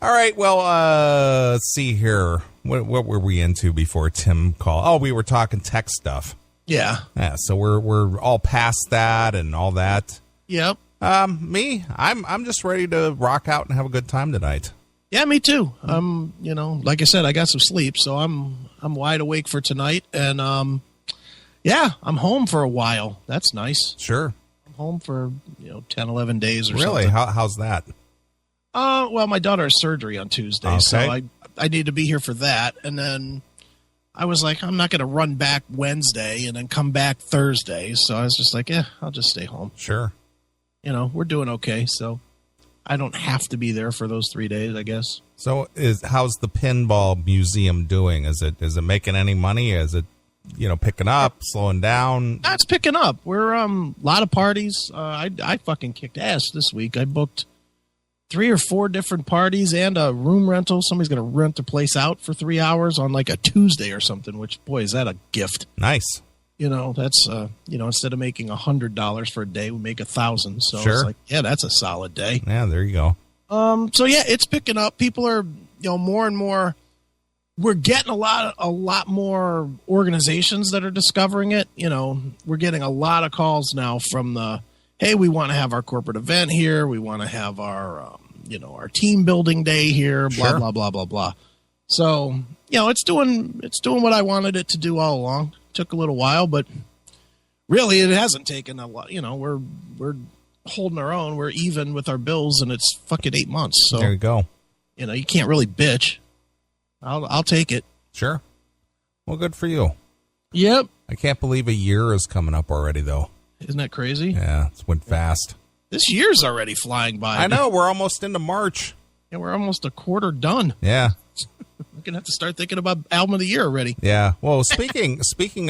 All right, well, let's see here. What were we into before Tim called? Oh, we were talking tech stuff. Yeah. Yeah, so we're all past that and all that. Yep. I'm just ready to rock out and have a good time tonight. Yeah, me too. Like I said, I got some sleep, so I'm wide awake for tonight, and I'm home for a while. That's nice. Sure. I'm home for 10, 11 days or really? something. Really? How's that? Well, my daughter has surgery on Tuesday, okay. so I need to be here for that. And then I was like, I'm not going to run back Wednesday and then come back Thursday. So I was just like, I'll just stay home. Sure. We're doing okay, so I don't have to be there for those 3 days, I guess. So how's the pinball museum doing? Is it making any money? Is it picking up, slowing down? That's picking up. We're a lot of parties. I fucking kicked ass this week. I booked 3 or 4 different parties and a room rental. Somebody's going to rent the place out for 3 hours on like a Tuesday or something, which, boy, is that a gift. Nice. That's, instead of making $100 for a day, we make 1,000. So sure. It's like, yeah, that's a solid day. Yeah, there you go. So yeah, it's picking up. People are, more and more, we're getting a lot more organizations that are discovering it. We're getting a lot of calls now from hey, we want to have our corporate event here. We want to have our, our team building day here, blah, sure. blah, blah, blah, blah. So, it's doing what I wanted it to do all along. Took a little while, but really it hasn't taken a lot. We're holding our own. We're even with our bills, and it's fucking 8 months. So there you go. You can't really bitch. I'll take it. Sure. Well, good for you. Yep. I can't believe a year is coming up already, though. Isn't that crazy? Yeah, it's went fast. This year's already flying by. I know. We're almost into March. Yeah, we're almost a quarter done. Yeah. We're going to have to start thinking about album of the year already. Yeah. Well, speaking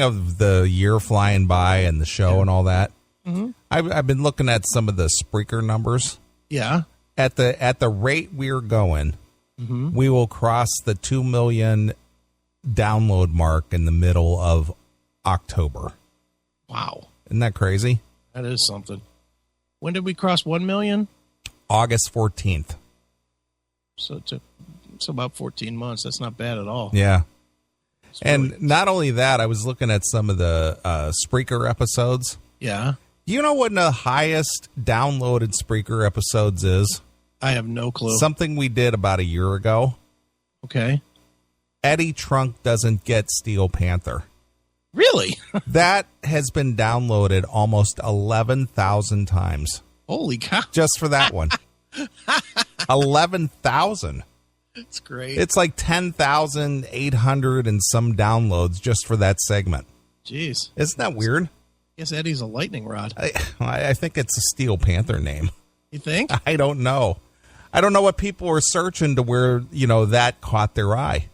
of the year flying by and the show and all that, mm-hmm. I've been looking at some of the Spreaker numbers. Yeah. At the rate we're going, mm-hmm. we will cross the 2 million download mark in the middle of October. Wow. Isn't that crazy? That is something. When did we cross 1 million? August 14th. So it took about 14 months. That's not bad at all. Yeah. It's and really... not only that, I was looking at some of the Spreaker episodes. Yeah. Do you know what the highest downloaded Spreaker episodes is? I have no clue. Something we did about a year ago. Okay. Eddie Trunk Doesn't Get Steel Panther. Really? That has been downloaded almost 11,000 times. Holy cow. Just for that one. 11,000. That's great. It's like 10,800 and some downloads just for that segment. Jeez. Isn't that weird? I guess Eddie's a lightning rod. I think it's a Steel Panther name. You think? I don't know. I don't know what people were searching to where, that caught their eye.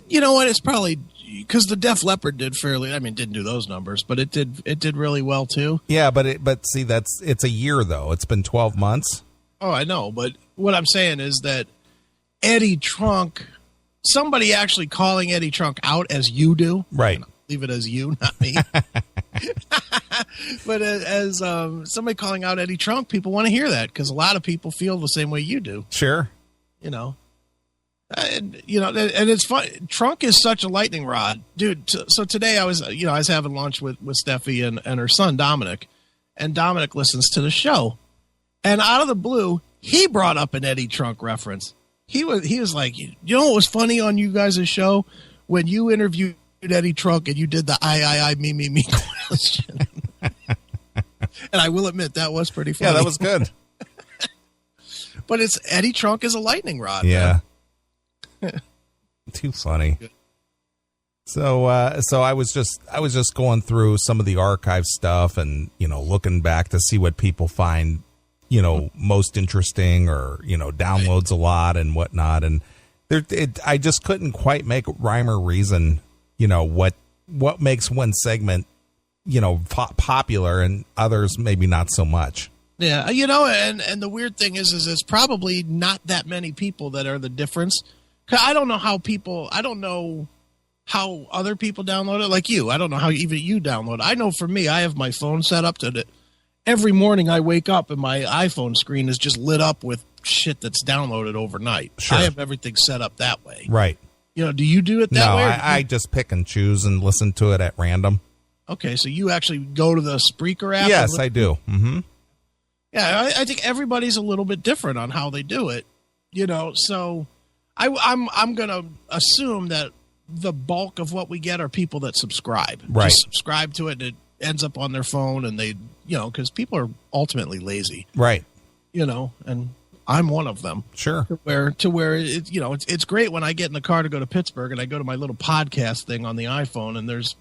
You know what? It's probably because the Def Leppard didn't do those numbers, but it did really well too. Yeah, but see, it's a year though. It's been 12 months. Oh, I know. But what I'm saying is that Eddie Trunk, somebody actually calling Eddie Trunk out as you do. Right. Leave it as you, not me. But as somebody calling out Eddie Trunk, people want to hear that because a lot of people feel the same way you do. Sure. And it's fun. Trunk is such a lightning rod, dude. So today I was having lunch with Steffi and her son Dominic, and Dominic listens to the show, and out of the blue, he brought up an Eddie Trunk reference. He was like, you know what was funny on you guys' show when you interviewed Eddie Trunk and you did the I me question. And I will admit that was pretty funny. Yeah, that was good. But it's Eddie Trunk is a lightning rod. Yeah. Too funny. So I was just going through some of the archive stuff and, looking back to see what people find, most interesting or, downloads a lot and whatnot. And I just couldn't quite make rhyme or reason, what makes one segment, popular and others maybe not so much. Yeah. And the weird thing is it's probably not that many people that are the difference. I don't know how other people download it like you. I don't know how even you download it. I know for me, I have my phone set up to it. Every morning I wake up and my iPhone screen is just lit up with shit that's downloaded overnight. Sure. I have everything set up that way. Right. Do you do it that no, way? I just pick and choose and listen to it at random. Okay, so you actually go to the Spreaker app? Yes, I do. Mm-hmm. Yeah, I think everybody's a little bit different on how they do it. So I'm going to assume that the bulk of what we get are people that subscribe. Right. Just subscribe to it and it ends up on their phone and they, because people are ultimately lazy. Right. And I'm one of them. Sure. To where it's great when I get in the car to go to Pittsburgh and I go to my little podcast thing on the iPhone and there's,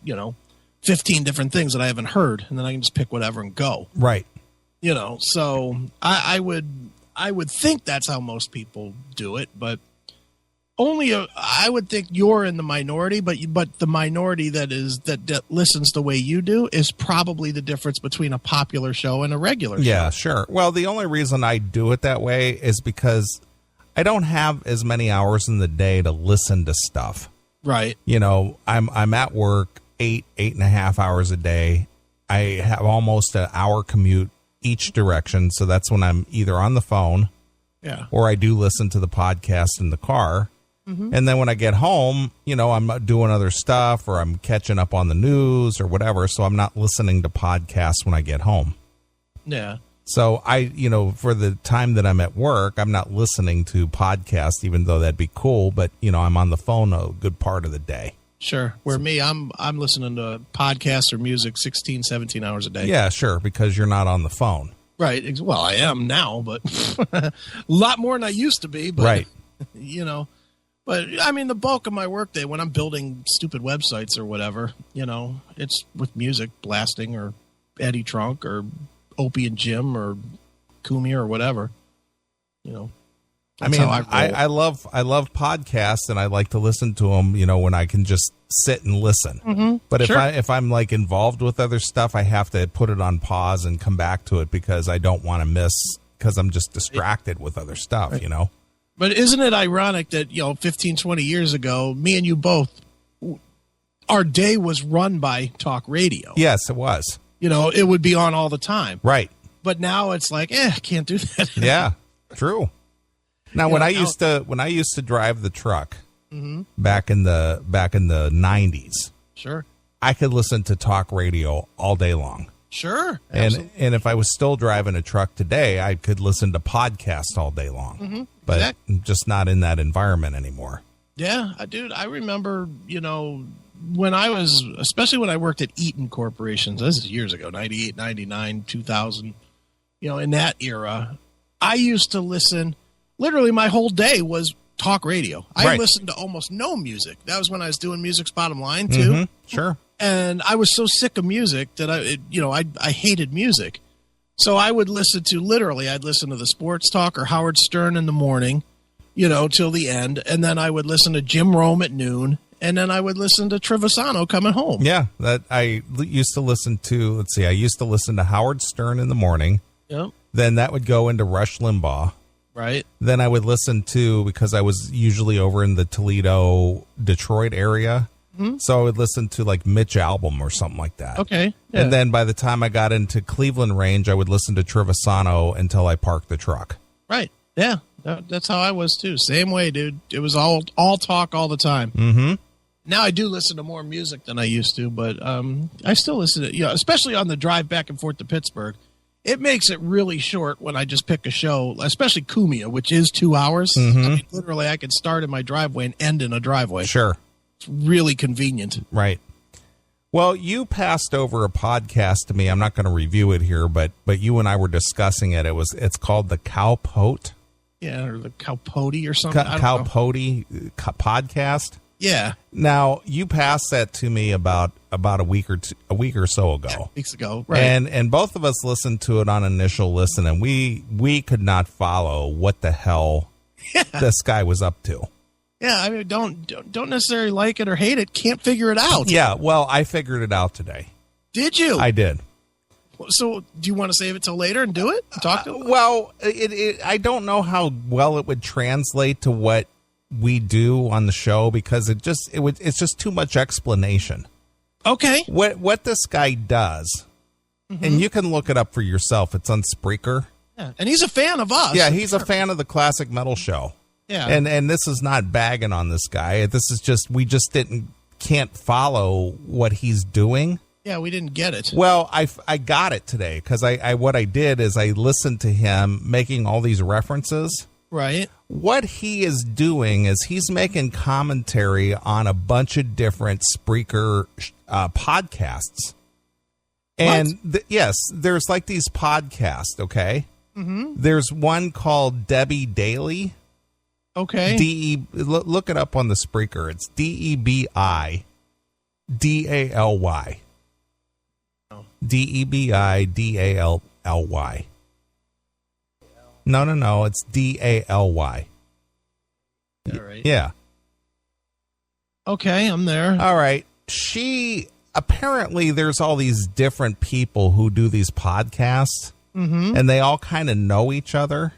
15 different things that I haven't heard and then I can just pick whatever and go. Right. So I would think that's how most people do it, but I would think you're in the minority, but the minority that listens the way you do is probably the difference between a popular show and a regular show. Yeah, sure. Well, the only reason I do it that way is because I don't have as many hours in the day to listen to stuff. Right. I'm at work 8.5 hours a day. I have almost an hour commute each direction, so that's when I'm either on the phone, or I do listen to the podcast in the car. Mm-hmm. And then when I get home, I'm doing other stuff or I'm catching up on the news or whatever. So I'm not listening to podcasts when I get home. Yeah. So for the time that I'm at work, I'm not listening to podcasts, even though that'd be cool. But, I'm on the phone a good part of the day. Sure. Where me, I'm listening to podcasts or music 16, 17 hours a day. Yeah, sure. Because you're not on the phone. Right. Well, I am now, but a lot more than I used to be. But, right. But, I mean, the bulk of my workday, when I'm building stupid websites or whatever, it's with music blasting or Eddie Trunk or Opie and Jim or Kumi or whatever. I mean, I love podcasts and I like to listen to them, when I can just sit and listen. Mm-hmm. But if I'm like involved with other stuff, I have to put it on pause and come back to it because I don't want to miss because I'm just distracted with other stuff, right. But isn't it ironic that, 15, 20 years ago, me and you both, our day was run by talk radio. Yes, it was. It would be on all the time. Right. But now it's like, I can't do that. Yeah, true. Now, when I used to drive the truck mm-hmm. back in the 90s, sure, I could listen to talk radio all day long. Sure. And if I was still driving a truck today, I could listen to podcasts all day long. Mm-hmm. But exactly. I'm just not in that environment anymore. Yeah, dude, I remember, when especially when I worked at Eaton Corporations, this is years ago, 98, 99, 2000, in that era, I used to listen, literally my whole day was talk radio. I listened to almost no music. That was when I was doing Music's Bottom Line, too. Mm-hmm. Sure. And I was so sick of music that I hated music. So I would listen to I'd listen to the sports talk or Howard Stern in the morning, till the end. And then I would listen to Jim Rome at noon. And then I would listen to Trevisano coming home. Yeah, that I used to listen to. I used to listen to Howard Stern in the morning. Yep. Then that would go into Rush Limbaugh. Right. Then I would listen to, because I was usually over in the Toledo, Detroit area. Mm-hmm. So I would listen to like Mitch Albom or something like that. Okay. Yeah. And then by the time I got into Cleveland range, I would listen to Trevisano until I parked the truck. Right. Yeah. That's how I was too. Same way, dude. It was all talk all the time. Mm-hmm. Now I do listen to more music than I used to, but I still listen to, especially on the drive back and forth to Pittsburgh. It makes it really short when I just pick a show, especially Kumia, which is 2 hours. Mm-hmm. I mean, literally, I can start in my driveway and end in a driveway. Sure. It's really convenient. Right. Well, you passed over a podcast to me. I'm not going to review it here, but you and I were discussing it. It's called the Cowpote. Yeah, or the Cowpote or something. Cowpote podcast. Yeah. Now, you passed that to me about a week or so ago. Weeks ago, right? And both of us listened to it on initial listen, and we could not follow what the hell this guy was up to. Yeah, I mean, don't necessarily like it or hate it. Can't figure it out. Yeah, well, I figured it out today. Did you? I did. So, do you want to save it till later and do it? Talk to it? Well, I don't know how well it would translate to what we do on the show because it's just too much explanation. Okay. What this guy does, mm-hmm. and you can look it up for yourself. It's on Spreaker. Yeah, and he's a fan of us. Yeah, he's a fan of the Classic Metal Show. Yeah. And this is not bagging on this guy. This is just, we just can't follow what he's doing. Yeah, we didn't get it. Well, I got it today because what I did is I listened to him making all these references. Right. What he is doing is he's making commentary on a bunch of different Spreaker podcasts. And yes, there's like these podcasts, okay? Mm-hmm. There's one called Debbie Daily. Okay. Look it up on the Spreaker. It's DEBI DALY. Oh. DEBI DALY. No. It's DALY. All right. Yeah. Okay, I'm there. All right. Apparently there's all these different people who do these podcasts, and they all kind of know each other.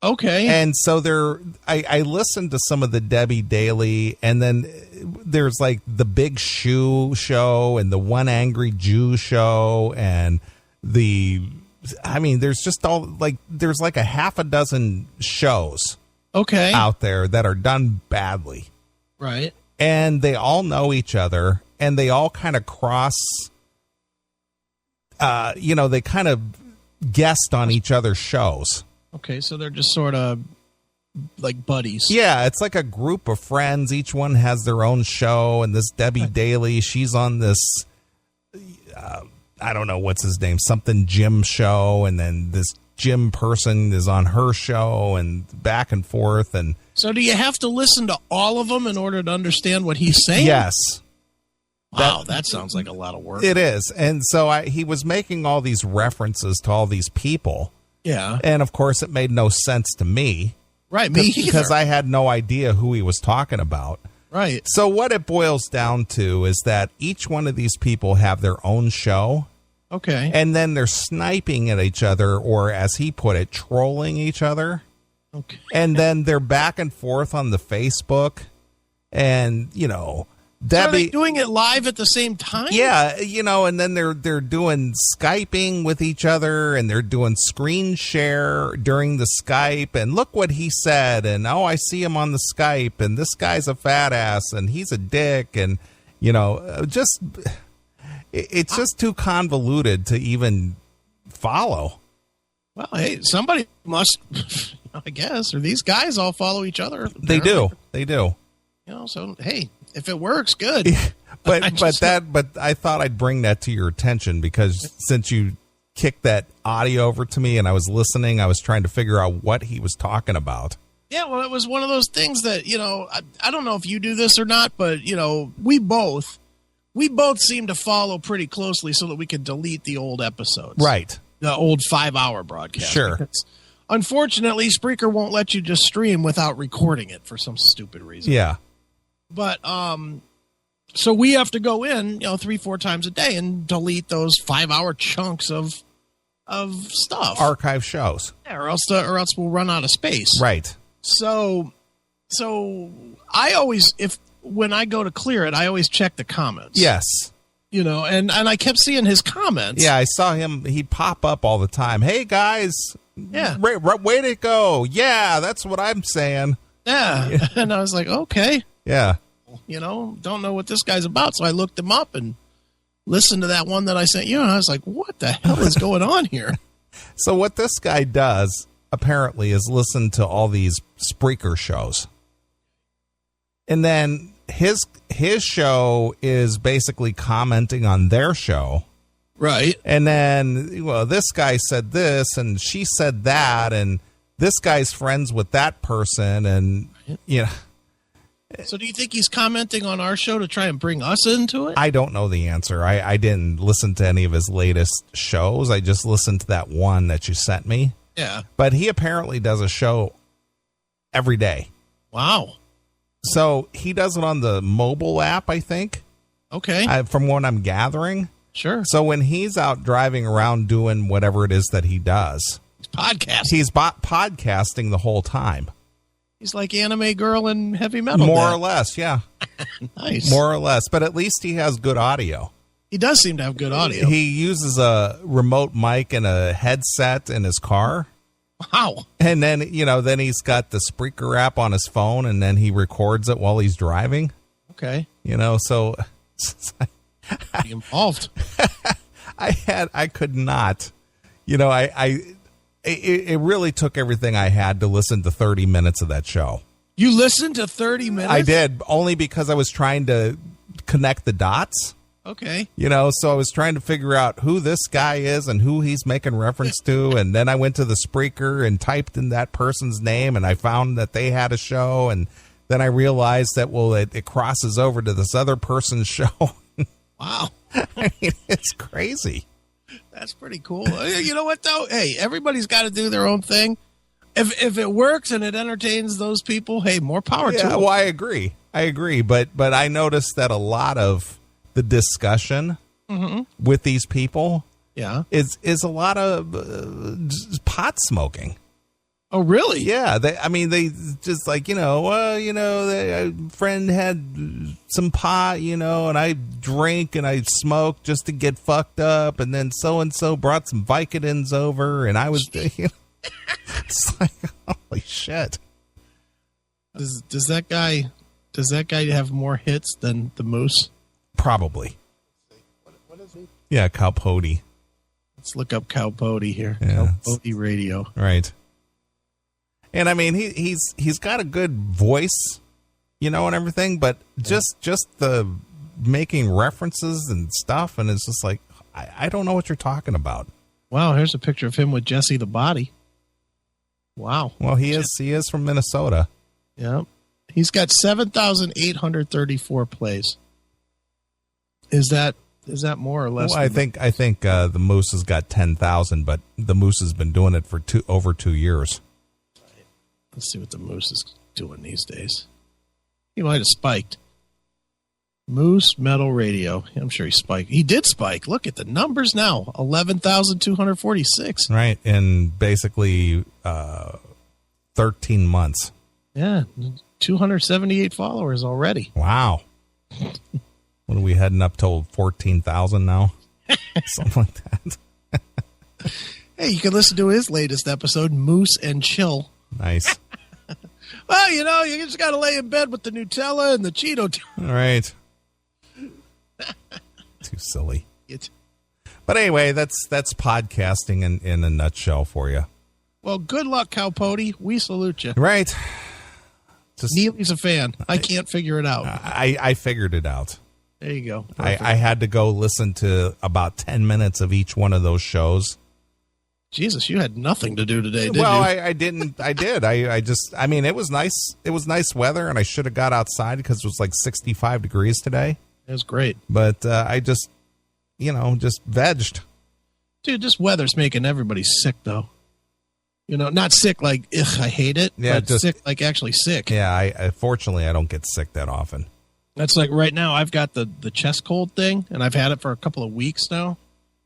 Okay. And so I listened to some of the Debbie Daily, and then there's like the Big Shoe show and the One Angry Jew show, and there's just there's like a half a dozen shows out there that are done badly. Right. And they all know each other, and they all kind of cross, they kind of guest on each other's shows. Okay, so they're just sort of like buddies. Yeah, it's like a group of friends. Each one has their own show, and this Debbie Daly, she's on this, I don't know what's his name, something Jim show, and then this Jim person is on her show, and back and forth. And so do you have to listen to all of them in order to understand what he's saying? Yes. Wow, that sounds like a lot of work. It is. And so he was making all these references to all these people. Yeah. And, of course, it made no sense to me. Right, me either. Because I had no idea who he was talking about. Right. So what it boils down to is that each one of these people have their own show. Okay. And then they're sniping at each other, or as he put it, trolling each other. Okay. And then they're back and forth on the Facebook. And, Debbie, so are they doing it live at the same time? Yeah, and then they're doing Skyping with each other, and they're doing screen share during the Skype, and look what he said, and I see him on the Skype, and this guy's a fat ass, and he's a dick, and it's just too convoluted to even follow. Well, hey, somebody must, I guess, or these guys all follow each other. Apparently. They do. So hey. If it works, good. but I thought I'd bring that to your attention because since you kicked that audio over to me and I was listening, I was trying to figure out what he was talking about. Yeah, well, it was one of those things that, I don't know if you do this or not, but, we both seem to follow pretty closely so that we could delete the old episodes. Right. The old 5-hour broadcast. Sure. Because unfortunately, Spreaker won't let you just stream without recording it for some stupid reason. Yeah. But so we have to go in, 3-4 times a day and delete those 5-hour chunks of stuff, archive shows, or else we'll run out of space. Right. So I always, when I go to clear it, I always check the comments. Yes. And I kept seeing his comments. Yeah, I saw him. He'd pop up all the time. Hey guys. Yeah. Way to go. Yeah, that's what I'm saying. Yeah. And I was like, okay. Yeah. Don't know what this guy's about. So I looked him up and listened to that one that I sent you. And I was like, what the hell is going on here? So what this guy does, apparently, is listen to all these Spreaker shows. And then his show is basically commenting on their show. Right. And then, this guy said this and she said that. And this guy's friends with that person. And, So do you think he's commenting on our show to try and bring us into it? I don't know the answer. I didn't listen to any of his latest shows. I just listened to that one that you sent me. Yeah. But he apparently does a show every day. Wow. So he does it on the mobile app, I think. Okay. From what I'm gathering. Sure. So when he's out driving around doing whatever it is that he does. He's podcasting the whole time. He's like Anime Girl and Heavy Metal. More or less, yeah. Nice. More or less. But at least he has good audio. He does seem to have good audio. He uses a remote mic and a headset in his car. Wow. And then, then he's got the Spreaker app on his phone, and then he records it while he's driving. Okay. So Be involved. I could not, it really took everything I had to listen to 30 minutes of that show. You listened to 30 minutes? I did, only because I was trying to connect the dots. Okay. So I was trying to figure out who this guy is and who he's making reference to. And then I went to the Spreaker and typed in that person's name, and I found that they had a show. And then I realized that, it crosses over to this other person's show. Wow. I mean, it's crazy. That's pretty cool. You know what, though? Hey, everybody's got to do their own thing. If it works and it entertains those people, hey, more power to it. Well, I agree. But I noticed that a lot of the discussion with these people is a lot of pot smoking. Oh, really? Yeah. They just like, a friend had some pot, and I drink and I smoke just to get fucked up. And then so-and-so brought some Vicodins over, and I was, it's like, holy shit. Does that guy have more hits than the Moose? Probably. What is he? Yeah, Cowpote. Let's look up Cowpote here. Yeah, Cowpote Radio. Right. And I mean, he's got a good voice, and everything, but just the making references and stuff, and it's just like, I don't know what you're talking about. Wow, here's a picture of him with Jesse the Body. Wow. Well, he is from Minnesota. Yeah. He's got 7,834 plays. Is that more or less? Well, I think the Moose has got 10,000, but the Moose has been doing it for over 2 years. Let's see what the Moose is doing these days. He might have spiked. Moose Metal Radio. I'm sure he spiked. He did spike. Look at the numbers now. 11,246. Right, in basically 13 months. Yeah, 278 followers already. Wow. What are we heading up to 14,000 now? Something like that. Hey, you can listen to his latest episode, Moose and Chill. Nice. Well, you just got to lay in bed with the Nutella and the Cheeto. All right. Too silly. But anyway, that's podcasting in a nutshell for you. Well, good luck, Cowpote. We salute you. Right. Neeley's a fan. I can't figure it out. I figured it out. There you go. I had to go listen to about 10 minutes of each one of those shows. Jesus, you had nothing to do today, did you? Well, I didn't. I did. It was nice. It was nice weather, and I should have got outside because it was like 65 degrees today. It was great. But I just vegged. Dude, this weather's making everybody sick, though. Not sick like, ugh, I hate it, but just sick like actually sick. Yeah, fortunately, I don't get sick that often. That's like right now, I've got the chest cold thing, and I've had it for a couple of weeks now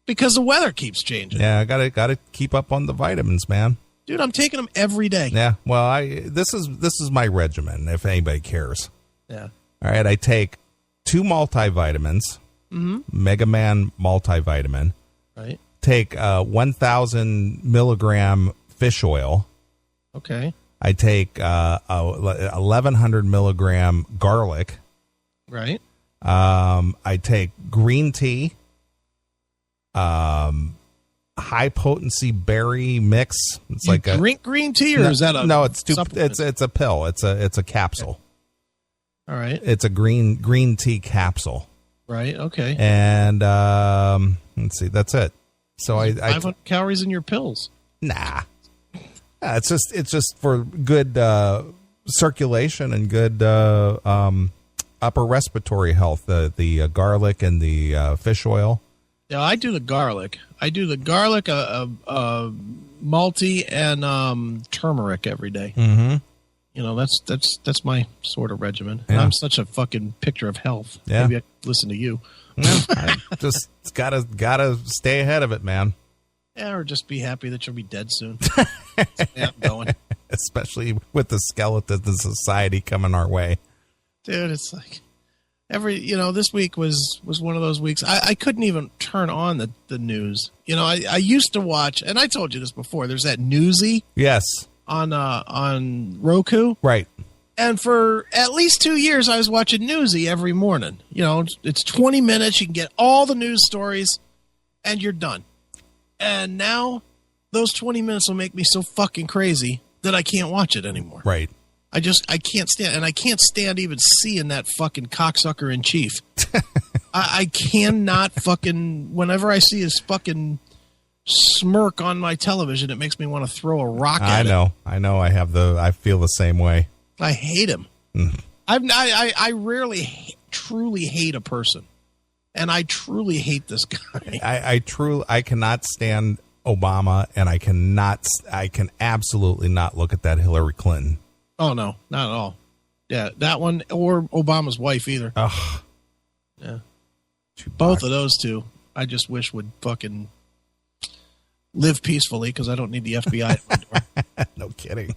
because the weather keeps changing. Yeah, I gotta keep up on the vitamins, man. Dude, I'm taking them every day. Yeah, well, this is my regimen, if anybody cares. Yeah. All right, I take 2 multivitamins, Mega Man multivitamin. Right. Take 1,000 milligram fish oil. Okay. I take 1,100 milligram garlic. Right. I take green tea, high potency berry mix. It's you like drink green tea, or is that a no? It's a pill. It's a capsule. All right. It's a green tea capsule. Right. Okay. And let's see. That's it. So I 500 calories in your pills. Nah. It's just for good circulation and good upper respiratory health. The garlic and the fish oil. Yeah, I do the garlic. Multi and turmeric every day. Mm-hmm. That's my sort of regimen. Yeah. And I'm such a fucking picture of health. Yeah. Maybe I could listen to you. No, I just gotta stay ahead of it, man. Yeah, or just be happy that you'll be dead soon. Yeah, I'm going. Especially with the skeletons of society coming our way. Dude, it's like, This week was one of those weeks. I couldn't even turn on the news. I used to watch, and I told you this before. There's that Newsy. Yes. On Roku. Right. And for at least 2 years, I was watching Newsy every morning. It's 20 minutes. You can get all the news stories, and you're done. And now, those 20 minutes will make me so fucking crazy that I can't watch it anymore. Right. I can't stand, and I can't stand even seeing that fucking cocksucker in chief. I cannot fucking, whenever I see his fucking smirk on my television, it makes me want to throw a rock at him. I know. I feel the same way. I hate him. I rarely truly hate a person, and I truly hate this guy. I cannot stand Obama, and I can absolutely not look at that Hillary Clinton. Oh no, not at all. Yeah, that one or Obama's wife either. Ugh. Yeah, both of those two. I just wish would fucking live peacefully because I don't need the FBI at my door. No kidding.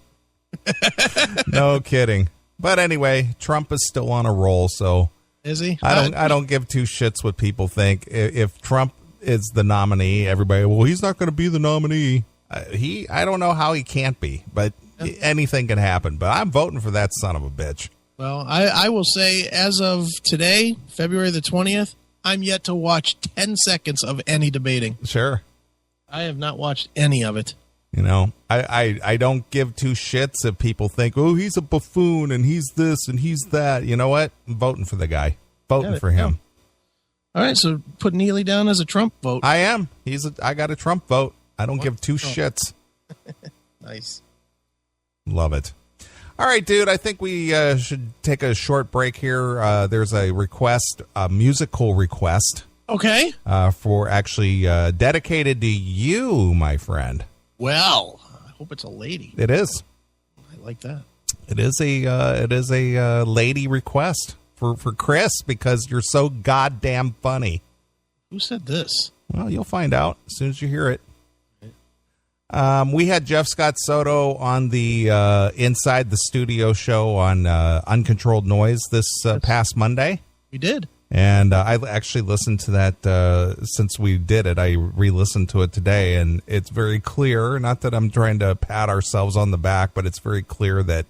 No kidding. But anyway, Trump is still on a roll, so is he? I don't give two shits what people think. If Trump is the nominee, everybody, well, he's not going to be the nominee. I don't know how he can't be, but anything can happen. But I'm voting for that son of a bitch. Well, I will say, as of today, February the 20th, I'm yet to watch 10 seconds of any debating. Sure. I have not watched any of it. I don't give two shits if people think, oh, he's a buffoon and he's this and he's that. You know what? I'm voting for the guy. Voting for him. All right, so put Neeley down as a Trump vote. I am. I got a Trump vote. I don't give two shits. Nice. Love it. All right, dude, I think we should take a short break here. There's a request, a musical request. Okay. For actually dedicated to you, my friend. Well, I hope it's a lady. It is. I like that. It is a lady request for Chris because you're so goddamn funny. Who said this? Well, you'll find out as soon as you hear it. We had Jeff Scott Soto on the Inside the Studio show on Uncontrolled Noise this past Monday. We did. And I actually listened to that since we did it. I re-listened to it today, and it's very clear, not that I'm trying to pat ourselves on the back, but it's very clear that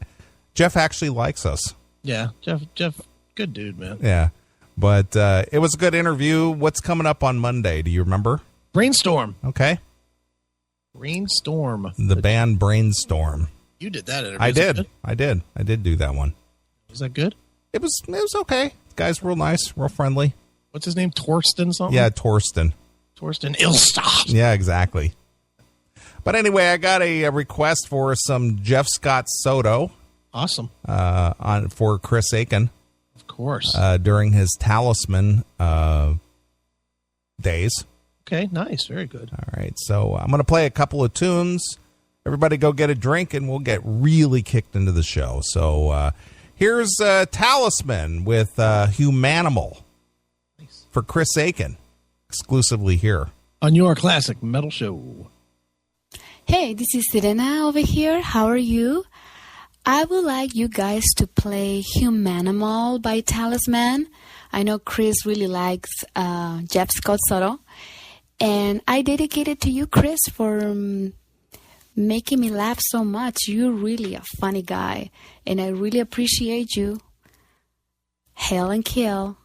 Jeff actually likes us. Yeah, Jeff, good dude, man. Yeah, but it was a good interview. What's coming up on Monday? Do you remember? Brainstorm. Okay. Brainstorm. The band Brainstorm. You did that interview. I did do that one. Was that good? It was okay. The guy's real nice, real friendly. What's his name? Torsten something? Yeah, Torsten Ilstad. Yeah, exactly. But anyway, I got a request for some Jeff Scott Soto. Awesome. For Chris Aiken. Of course. During his Talisman days. Okay, nice. Very good. All right, so I'm going to play a couple of tunes. Everybody go get a drink, and we'll get really kicked into the show. So here's Talisman with Humanimal for Chris Aiken, exclusively here. On your classic metal show. Hey, this is Serena over here. How are you? I would like you guys to play Humanimal by Talisman. I know Chris really likes Jeff Scott Soto. And I dedicate it to you, Chris, for making me laugh so much. You're really a funny guy, and I really appreciate you. Hail and kill.